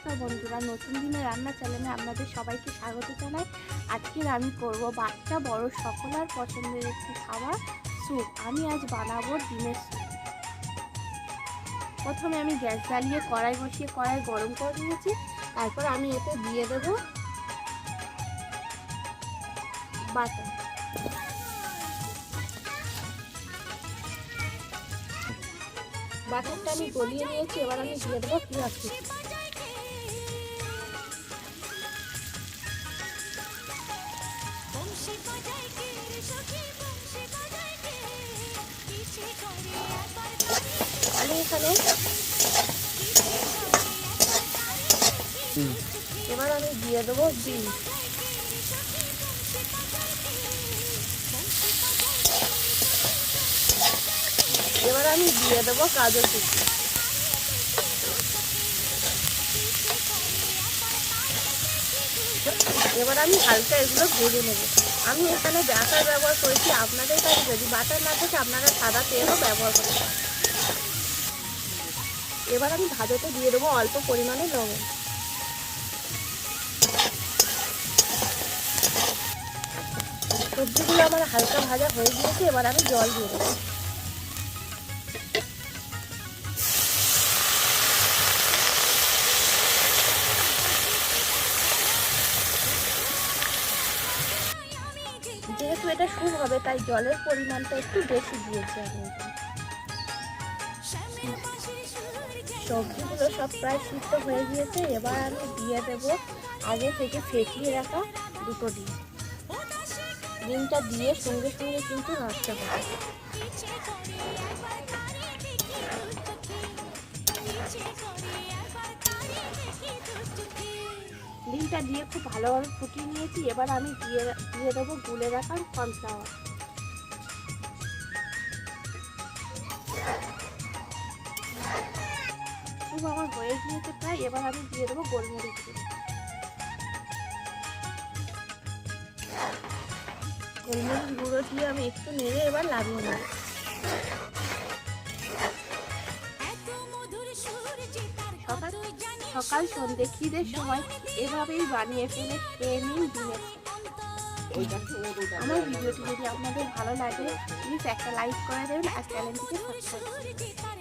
নমস্কার বন্ধুরা, নতুন দিনে রান্না চ্যানেলে আপনাদের সবাইকে স্বাগত জানাই। আজকে আমি করব বাচ্চা বড় সকলের পছন্দের একটি খাবার স্যুপ। আমি আজ বানাবো ডিমের স্যুপ। প্রথমে আমি গ্যাস জ্বালিয়ে কড়াই বসিয়ে কড়াই গরম করে নিয়েছি। তারপর আমি এতে দিয়ে দেব বাটার। বাটারটা আমি গলিয়ে নিয়েছি। এবার আমি দিয়ে দেবো পেঁয়াজ কুচি। আমি এখানে এবার আমি দিয়ে দেবো ডিম। এবার আমি দিয়ে দেবো গাজর কুচি। এবার আমি হালকা এগুলো ভেজে নেব। আমি এখানে বাটার ব্যবহার করেছি, আপনাদের কাছে যদি বাটার না থাকে আপনারা সাদা তেলও ব্যবহার করতে পারেন। এবার আমি ভাজাতে দিয়ে দেবো অল্প পরিমাণে লবণ। সবজিগুলো আমার হালকা ভাজা হয়ে গিয়েছে। এবার আমি জল দিয়ে দেবো। যেহেতু এটা স্যুপ হবে তাই জলের পরিমাণটা একটু বেশি দিয়েছি আমি। সবজিগুলো সব প্রায় সিদ্ধ হয়ে গিয়েছে। এবার আমি দিয়ে দেব আগে থেকে ফেটিয়ে রাখা দুটো ডিম। ডিমটা দিয়ে সঙ্গে সঙ্গে কিন্তু নাড়তে হবে। ডিমটা দিয়ে খুব ভালোভাবে ফুটিয়ে নিয়েছি। এবার আমি দিয়ে দেবো গুলে রাখা কর্নফ্লাওয়ার। খুব আমার হয়ে গিয়েছে প্রায়। এবার আমি দিয়ে দেবো গোলমরিচ গুঁড়ো। গোলমরিচ গুঁড়ো দিয়ে আমি একটু নেড়ে এবার লাগিয়ে নেব। সকাল সন্ধ্যে খিদের সময় এভাবেই বানিয়ে ফেলে খেয়ে নিন ডিমের স্যুপ। আমার ভিডিওটি যদি আপনাদের ভালো লাগে প্লিজ একটা লাইক করে দেবেন আর চ্যানেলটিকে সাবস্ক্রাইব করবেন।